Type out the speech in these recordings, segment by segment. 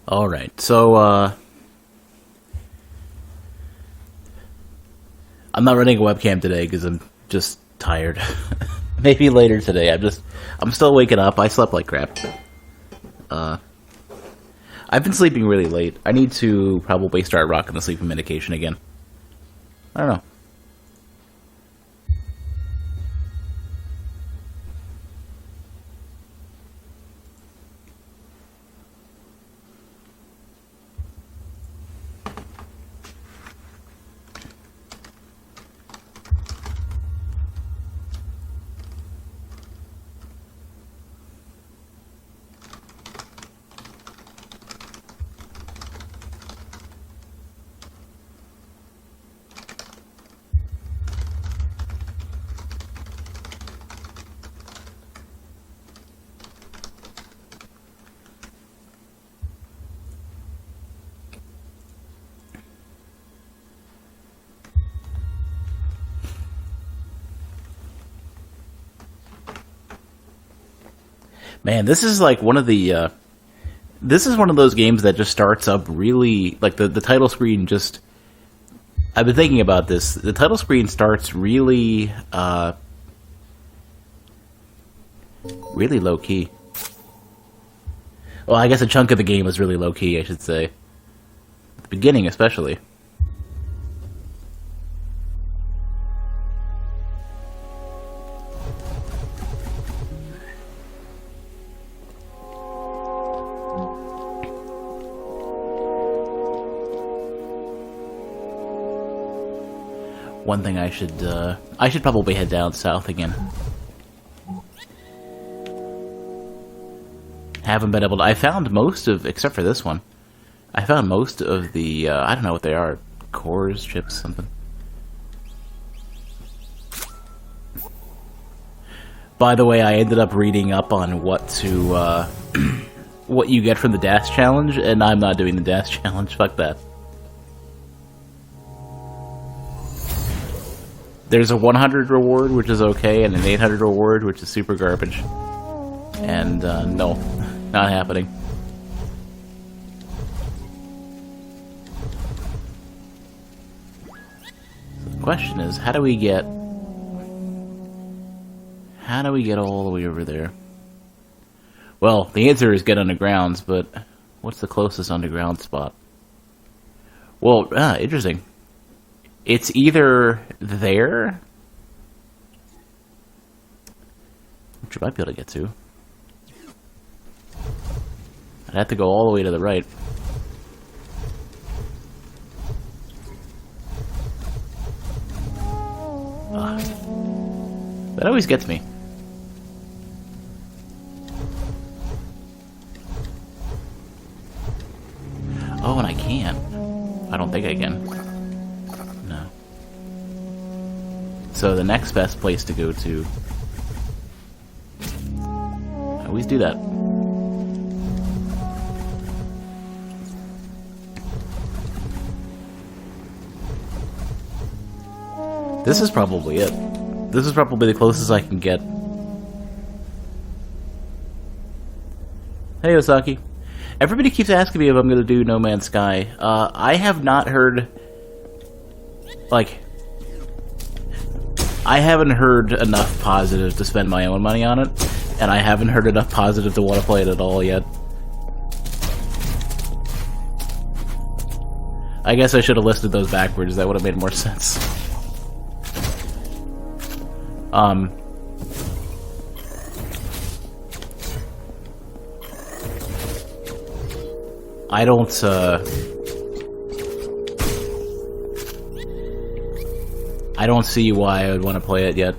Alright, so, I'm not running a webcam today because I'm just tired. Maybe later today. I'm still waking up. I slept like crap. I've been sleeping really late. I need to probably start rocking the sleeping medication again. I don't know. Man, this is like one of the, this is one of those games that just starts up really, like the title screen just, I've been thinking about this, the title screen starts really, really low-key. Well, I guess a chunk of the game is really low-key, I should say. At the beginning, especially. One thing I should probably head down south again. Haven't been able to, I found most of, except for this one, I found most of the, I don't know what they are, cores, chips, something. By the way, I ended up reading up on what to, what you get from the Dash Challenge, and I'm not doing the Dash Challenge, fuck that. There's a 100 reward, which is okay, and an 800 reward, which is super garbage. And, no, not happening. So the question is, how do we get all the way over there? Well, the answer is get undergrounds, but what's the closest underground spot? Well, interesting. It's either there, which you might be able to get to. I'd have to go all the way to the right. That always gets me. Oh, and I can. I don't think I can. So the next best place to go to... I always do that. This is probably it. This is probably the closest I can get. Hey, Osaki. Everybody keeps asking me if I'm going to do No Man's Sky. I have not heard... Like... I haven't heard enough positive to spend my own money on it, and I haven't heard enough positive to want to play it at all yet. I guess I should have listed those backwards, that would have made more sense. I don't see why I would want to play it yet.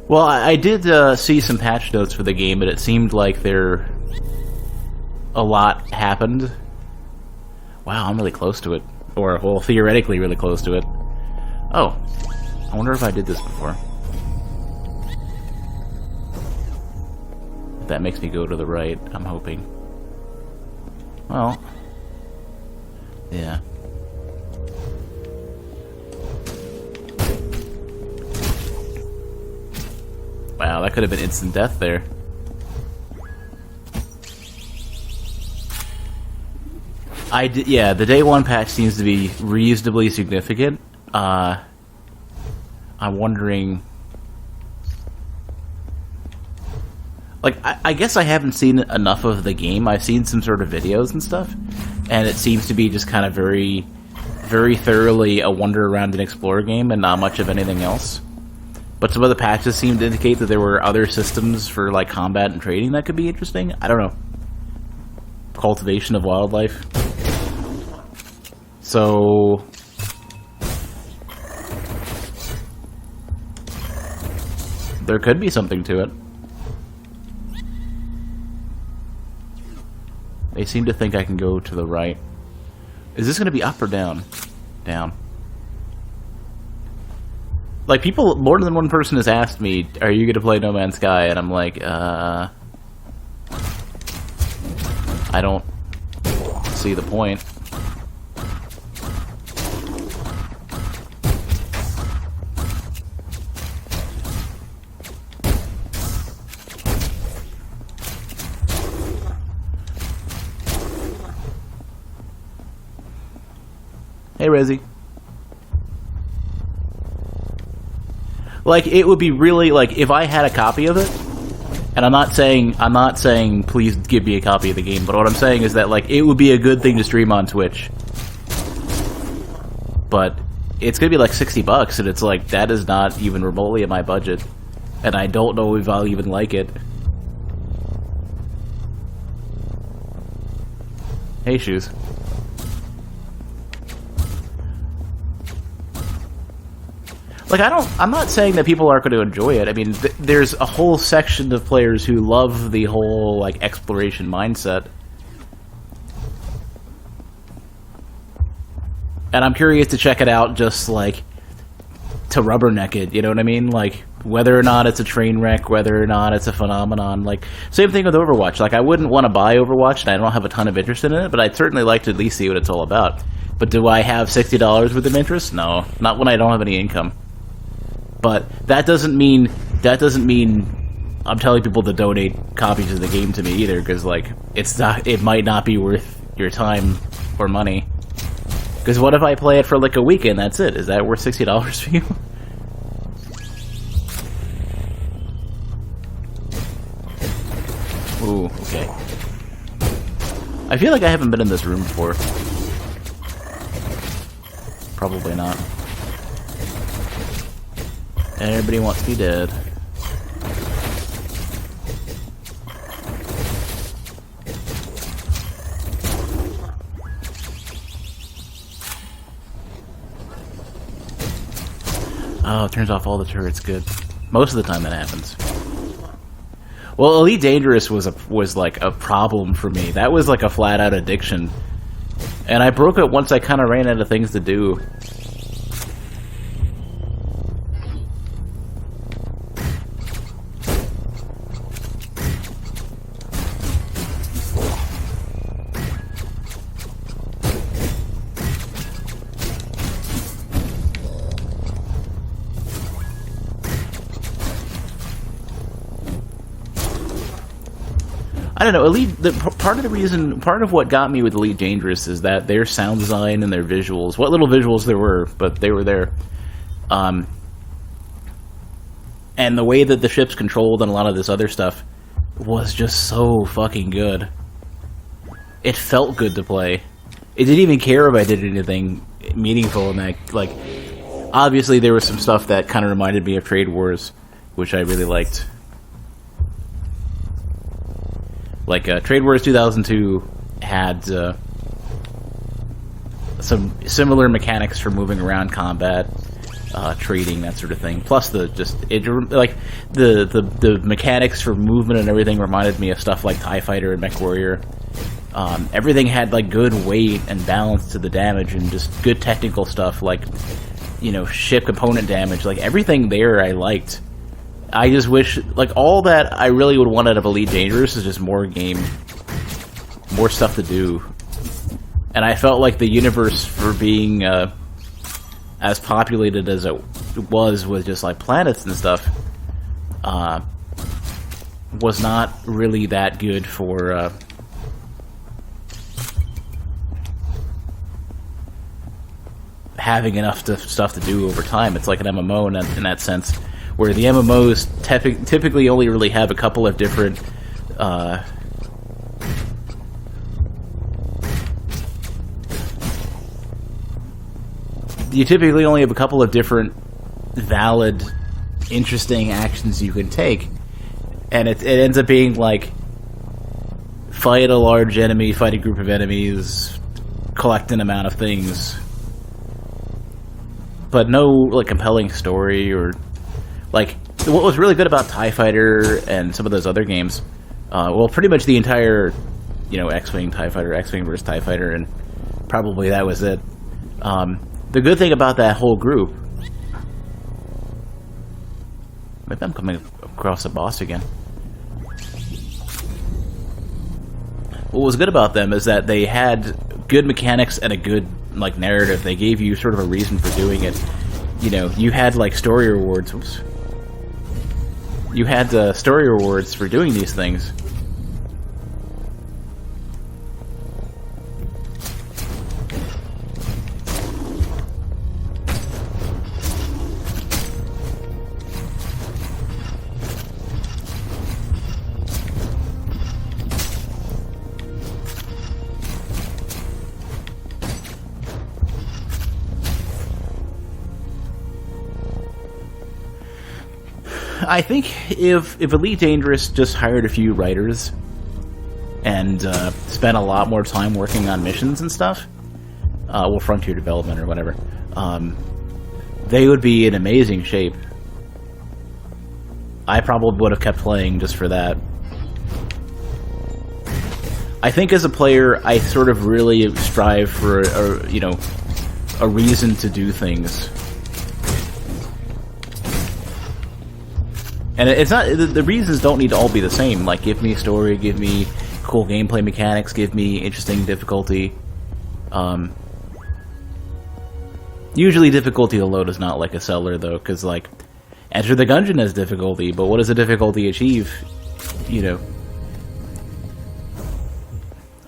Well, I did see some patch notes for the game, but it seemed like a lot happened. Wow, I'm really close to it. Or, well, theoretically really close to it. Oh. I wonder if I did this before. That makes me go to the right, I'm hoping. Well, yeah. Wow, that could have been instant death there. Yeah, the day one patch seems to be reasonably significant. I'm wondering... Like, I guess I haven't seen enough of the game. I've seen some sort of videos and stuff, and it seems to be just kind of very, very thoroughly a wander around and explore game and not much of anything else. But some of the patches seem to indicate that there were other systems for, like, combat and trading that could be interesting. I don't know. Cultivation of wildlife. So... there could be something to it. They seem to think I can go to the right. Is this going to be up or down? Down. Like, people, more than one person has asked me, are you going to play No Man's Sky? And I'm like, I don't see the point. Hey, Resi. Like, it would be really, like, if I had a copy of it, and I'm not saying please give me a copy of the game, but what I'm saying is that, like, it would be a good thing to stream on Twitch. But it's gonna be like $60, and it's like, that is not even remotely in my budget. And I don't know if I'll even like it. Hey, Shoes. Like, I'm not saying that people aren't going to enjoy it. I mean, there's a whole section of players who love the whole, like, exploration mindset. And I'm curious to check it out just, like, to rubberneck it, you know what I mean? Like, whether or not it's a train wreck, whether or not it's a phenomenon. Like, same thing with Overwatch. Like, I wouldn't want to buy Overwatch, and I don't have a ton of interest in it, but I'd certainly like to at least see what it's all about. But do I have $60 worth of interest? No. Not when I don't have any income. But that doesn't mean I'm telling people to donate copies of the game to me either, because, like, it might not be worth your time or money. Because what if I play it for like a week and that's it? Is that worth $60 for you? Ooh, okay. I feel like I haven't been in this room before. Probably not. Everybody wants me dead. Oh, it turns off all the turrets. Good. Most of the time that happens. Well, Elite Dangerous was like a problem for me. That was like a flat-out addiction. And I broke it once I kind of ran out of things to do. I don't know. Part of what got me with Elite Dangerous is that their sound design and their visuals, what little visuals there were, but they were there. And the way that the ship's controlled and a lot of this other stuff was just so fucking good. It felt good to play. It didn't even care if I did anything meaningful in that. Like, obviously there was some stuff that kind of reminded me of Trade Wars, which I really liked. Like, Trade Wars 2002 had some similar mechanics for moving around combat, trading, that sort of thing. Plus, the mechanics for movement and everything reminded me of stuff like TIE Fighter and MechWarrior. Everything had, like, good weight and balance to the damage and just good technical stuff, like, you know, ship component damage. Like, everything there I liked. I just wish, like, all that I really would want out of Elite Dangerous is just more stuff to do. And I felt like the universe, for being as populated as it was with just like planets and stuff, was not really that good for having enough stuff to do over time. It's like an MMO in that sense, where the MMOs typically only really have a couple of different you typically only have a couple of different valid, interesting actions you can take, and it ends up being like fight a large enemy, fight a group of enemies, collect an amount of things, but no like compelling story. Or like, what was really good about TIE Fighter and some of those other games, well, pretty much the entire, X-Wing, TIE Fighter, X-Wing versus TIE Fighter, and probably that was it. The good thing about that whole group... Maybe I'm coming across a boss again. What was good about them is that they had good mechanics and a good, like, narrative. They gave you sort of a reason for doing it. You had, like, story rewards. Oops. You had story rewards for doing these things. I think if Elite Dangerous just hired a few writers and spent a lot more time working on missions and stuff, well, Frontier Development or whatever, they would be in amazing shape. I probably would have kept playing just for that. I think as a player, I sort of really strive for a reason to do things. And it's not, the reasons don't need to all be the same. Like, give me a story, give me cool gameplay mechanics, give me interesting difficulty. Usually difficulty to load is not like a seller, though, because, like, Enter the Gungeon has difficulty, but what does the difficulty achieve?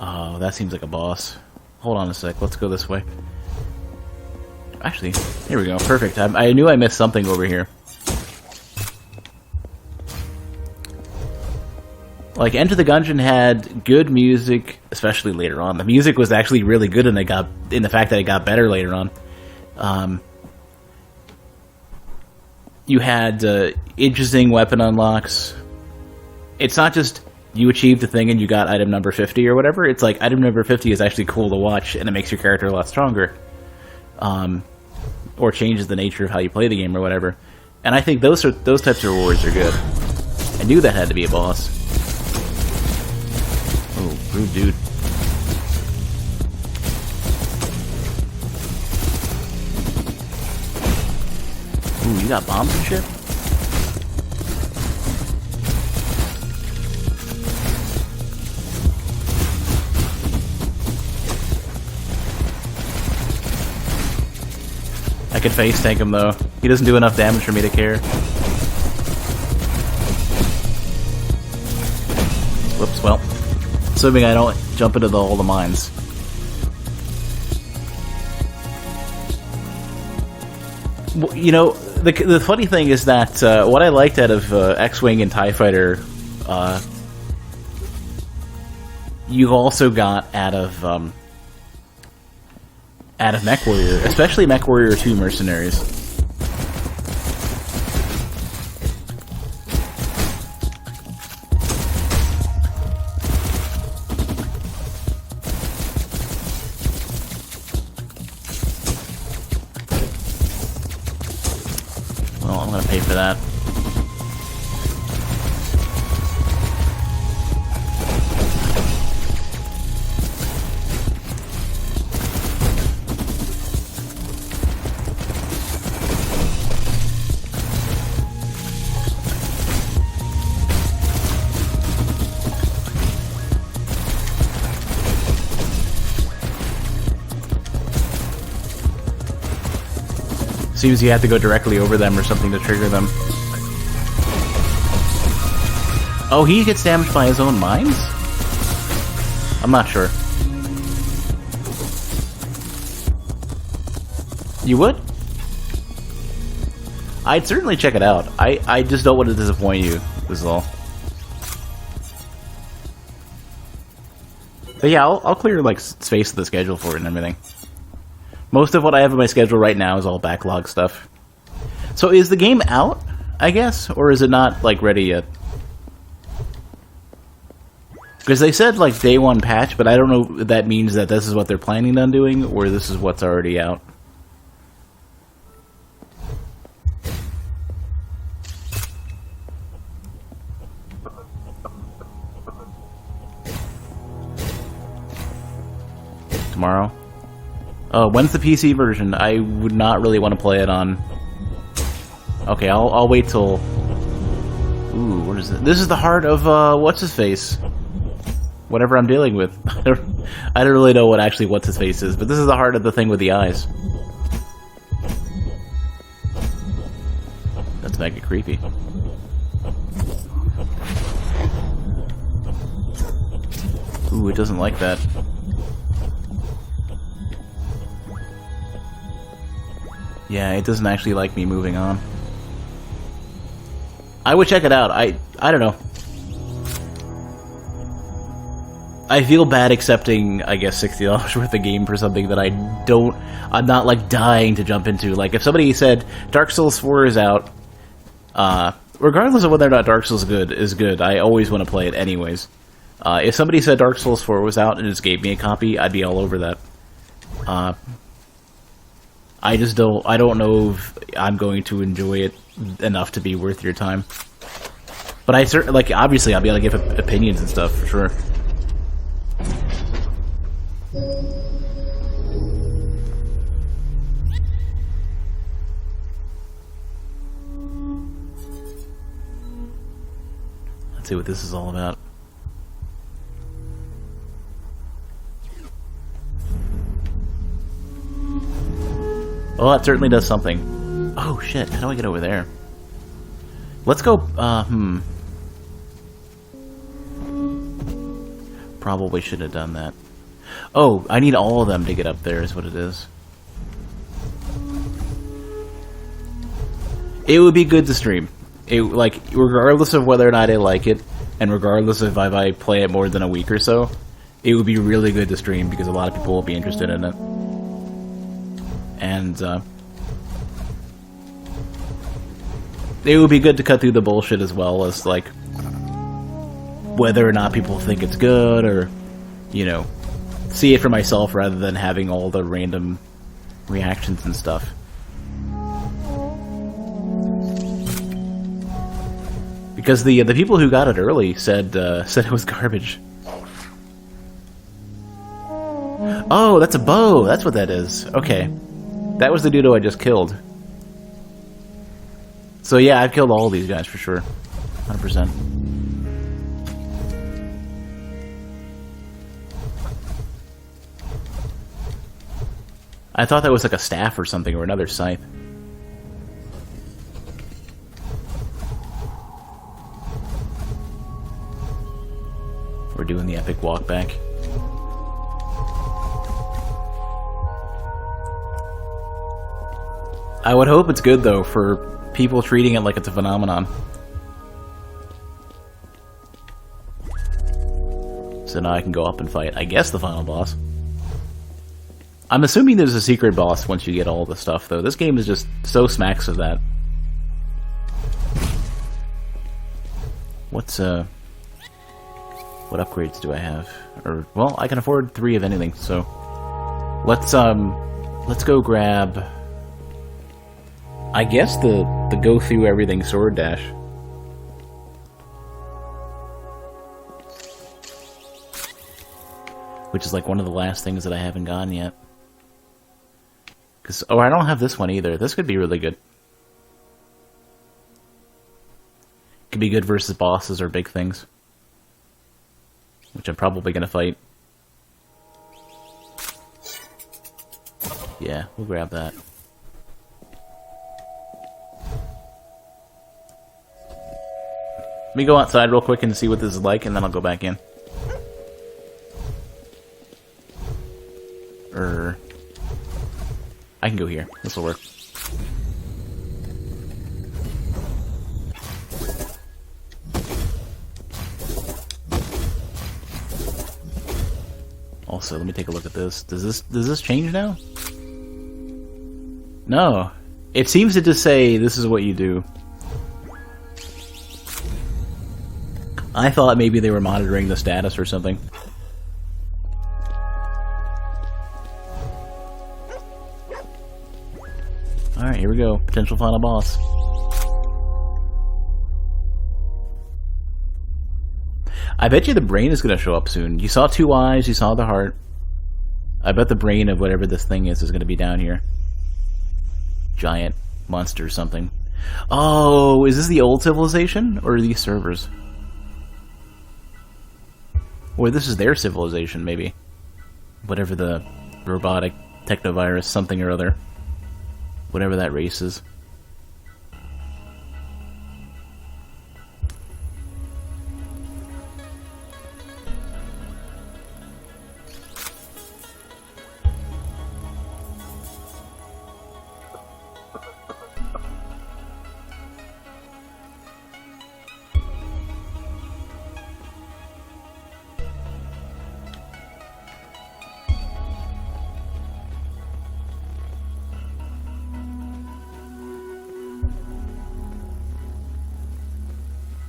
Oh, that seems like a boss. Hold on a sec, let's go this way. Actually, here we go, perfect. I knew I missed something over here. Like, Enter the Gungeon had good music, especially later on. The music was actually really good, and in the fact that it got better later on. You had interesting weapon unlocks. It's not just you achieved the thing and you got item number 50 or whatever. It's like, item number 50 is actually cool to watch, and it makes your character a lot stronger. Or changes the nature of how you play the game or whatever. And I think those types of rewards are good. I knew that had to be a boss. Oh, rude dude. Ooh, you got bombs and shit? I could face tank him though. He doesn't do enough damage for me to care. Whoops, well. Assuming I don't jump into all the mines. Well, you know, the funny thing is that what I liked out of X-Wing and TIE Fighter, you also got out of MechWarrior, especially MechWarrior 2 Mercenaries. Well, I'm gonna pay for that. Seems you have to go directly over them or something to trigger them. Oh, he gets damaged by his own mines? I'm not sure. You would? I'd certainly check it out. I just don't want to disappoint you, is all. But yeah, I'll clear, like, space of the schedule for it and everything. Most of what I have in my schedule right now is all backlog stuff. So is the game out, I guess? Or is it not, like, ready yet? Because they said, like, day one patch, but I don't know if that means that this is what they're planning on doing, or this is what's already out. Tomorrow? Oh, when's the PC version? I would not really want to play it on... Okay, I'll wait till... Ooh, what is it? This is the heart of, what's-his-face? Whatever I'm dealing with. I don't really know what actually what's-his-face is, but this is the heart of the thing with the eyes. That's mega creepy. Ooh, it doesn't like that. Yeah, it doesn't actually like me moving on. I would check it out. I don't know. I feel bad accepting, I guess, $60 worth of game for something that I'm not, like, dying to jump into. Like, if somebody said, Dark Souls 4 is out, regardless of whether or not Dark Souls is good, I always want to play it anyways. If somebody said Dark Souls 4 was out and just gave me a copy, I'd be all over that. I don't know if I'm going to enjoy it enough to be worth your time. But I certainly, like, obviously I'll be able to give opinions and stuff, for sure. Let's see what this is all about. Well, that certainly does something. Oh, shit. How do I get over there? Let's go, Probably should have done that. Oh, I need all of them to get up there is what it is. It would be good to stream. Like, regardless of whether or not I like it, and regardless of if I play it more than a week or so, it would be really good to stream because a lot of people will be interested in it. And, it would be good to cut through the bullshit as well as, like, whether or not people think it's good or, you know, see it for myself rather than having all the random reactions and stuff. Because the people who got it early said it was garbage. Oh, that's a bow! That's what that is. Okay. That was the dude I just killed. So yeah, I've killed all these guys for sure. 100%. I thought that was like a staff or something, or another scythe. We're doing the epic walk back. I would hope it's good, though, for people treating it like it's a phenomenon. So now I can go up and fight, I guess, the final boss. I'm assuming there's a secret boss once you get all the stuff, though. This game is just so smacks of that. What upgrades do I have? Or, well, I can afford 3 of anything, so... Let's go grab... I guess the go through everything sword dash. Which is like one of the last things that I haven't gotten yet. Oh, I don't have this one either. This could be really good. Could be good versus bosses or big things. Which I'm probably gonna fight. Yeah, we'll grab that. Let me go outside real quick and see what this is like, and then I'll go back in. I can go here. This will work. Also, let me take a look at this. Does this change now? No. It seems to just say this is what you do. I thought maybe they were monitoring the status or something. Alright, here we go. Potential final boss. I bet you the brain is going to show up soon. You saw 2 eyes, you saw the heart. I bet the brain of whatever this thing is going to be down here. Giant monster or something. Oh, is this the old civilization? Or are these servers? Or this is their civilization, maybe. Whatever the robotic technovirus something or other. Whatever that race is.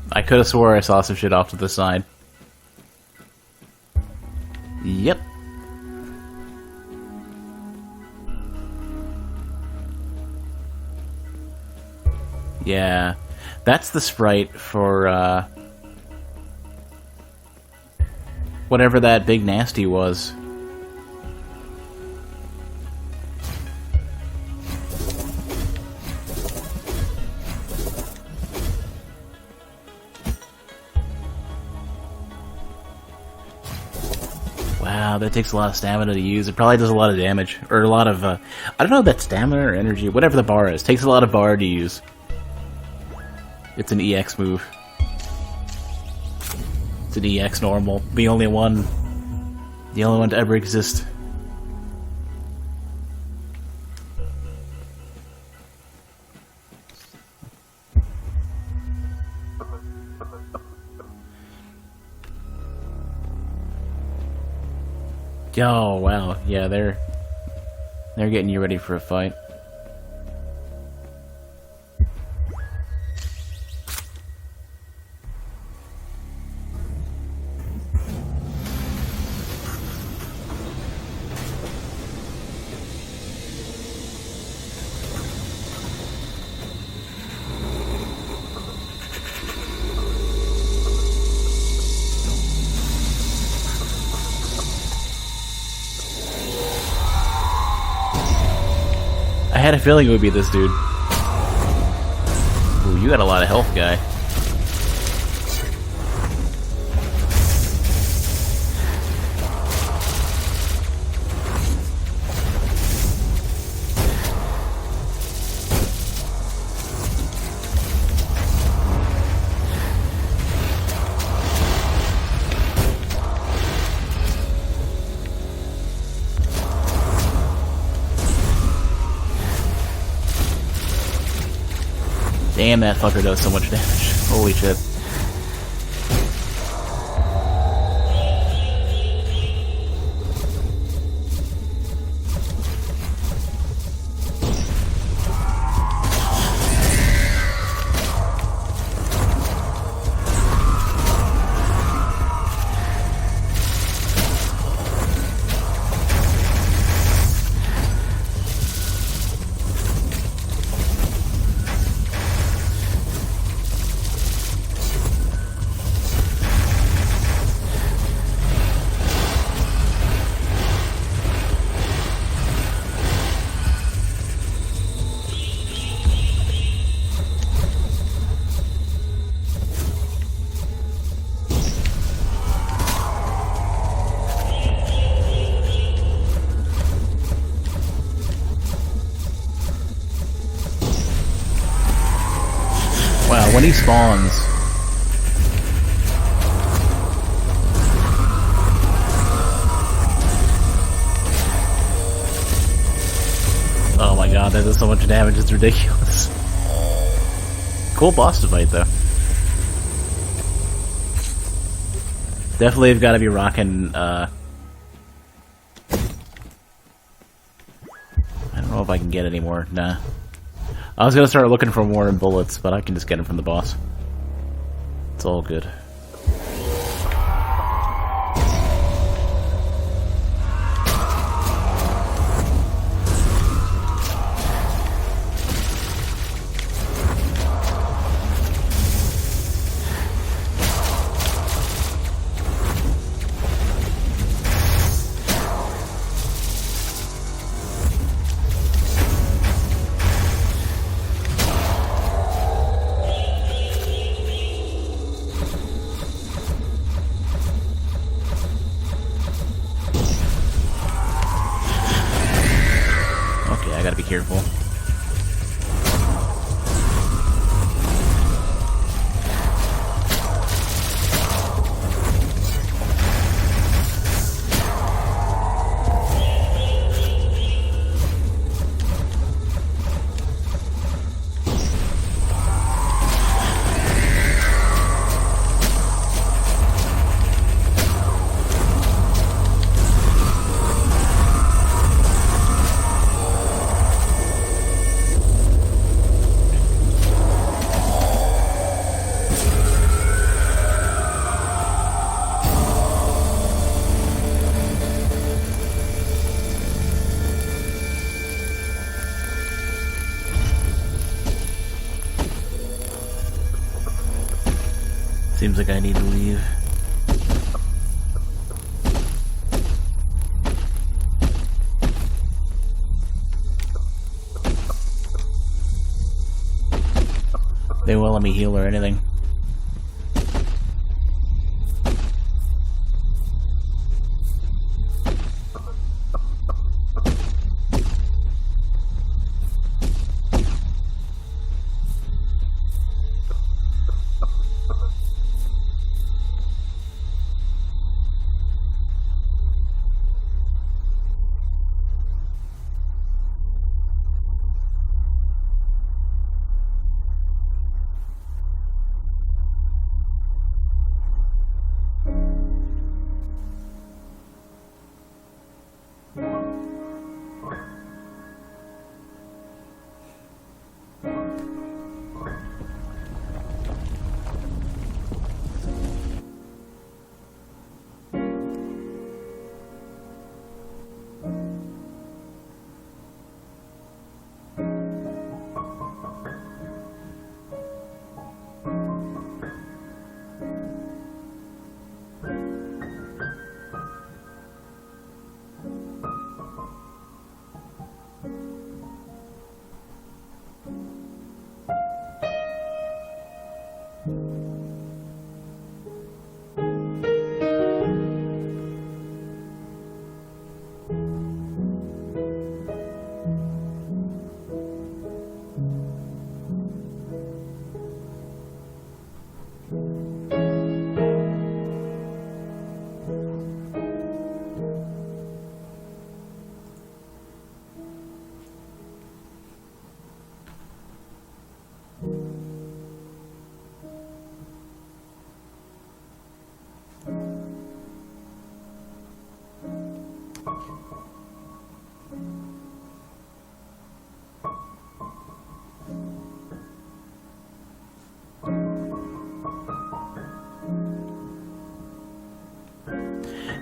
I could have swore I saw some shit off to the side. Yep. Yeah. That's the sprite for, whatever that big nasty was. Wow, that takes a lot of stamina to use. It probably does a lot of damage. Or a lot of, I don't know if that's stamina or energy. Whatever the bar is. Takes a lot of bar to use. It's an EX move. It's an EX normal. The only one to ever exist. Oh, wow. Yeah, they're getting you ready for a fight. I had a feeling it would be this dude. Ooh, you got a lot of health, guy. Damn, that fucker does so much damage. Holy shit. Wow, when he spawns, that does so much damage, it's ridiculous. Cool boss to fight, though. Definitely have got to be rocking, I don't know if I can get any more. Nah. I was gonna start looking for more bullets, but I can just get them from the boss. It's all good. I gotta be careful. Seems like I need to leave. They won't let me heal or anything.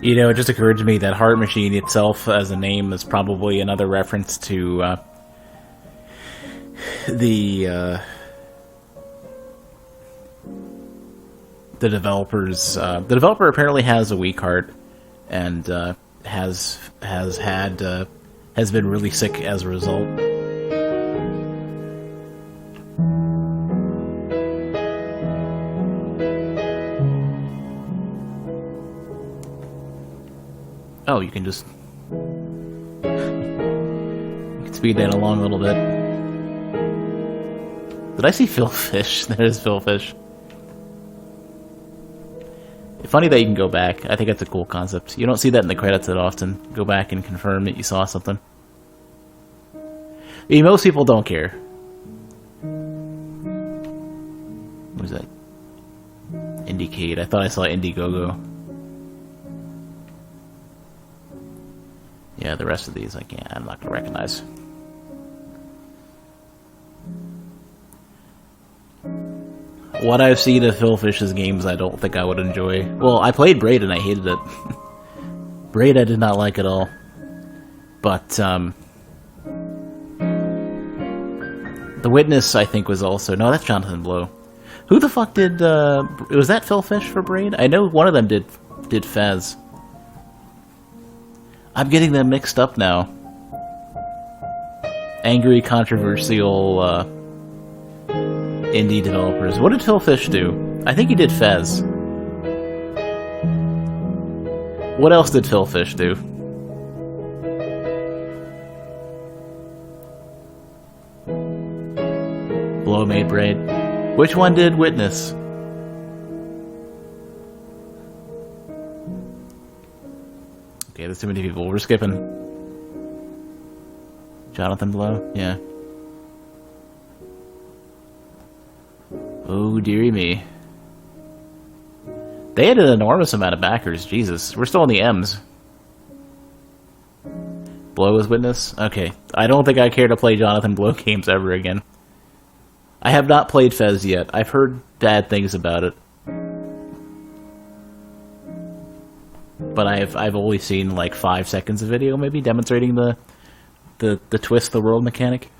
You know, it just occurred to me that Heart Machine itself as a name is probably another reference to the developers. The developer apparently has a weak heart and has been really sick as a result. Oh, you can just... you can speed that along a little bit. Did I see Phil Fish? There is Phil Fish. Funny that you can go back. I think that's a cool concept. You don't see that in the credits that often. Go back and confirm that you saw something. I mean, most people don't care. What was that? Indicate. I thought I saw Indiegogo. Yeah, the rest of these I'm not gonna recognize. What I've seen of Phil Fish's games, I don't think I would enjoy. Well, I played Braid and I hated it. Braid I did not like at all. But, The Witness, I think, was also... No, that's Jonathan Blow. Who the fuck did, was that Phil Fish for Braid? I know one of them did Fez. I'm getting them mixed up now. Angry, controversial, indie developers. What did Phil Fish do? I think he did Fez. What else did Phil Fish do? Blow made Braid. Which one did Witness? Okay, there's too many people. We're skipping. Jonathan Blow? Yeah. Oh, dearie me. They had an enormous amount of backers. Jesus. We're still in the M's. Blow is Witness? Okay. I don't think I care to play Jonathan Blow games ever again. I have not played Fez yet. I've heard bad things about it. But I've only seen like 5 seconds of video, maybe, demonstrating the twist the world mechanic.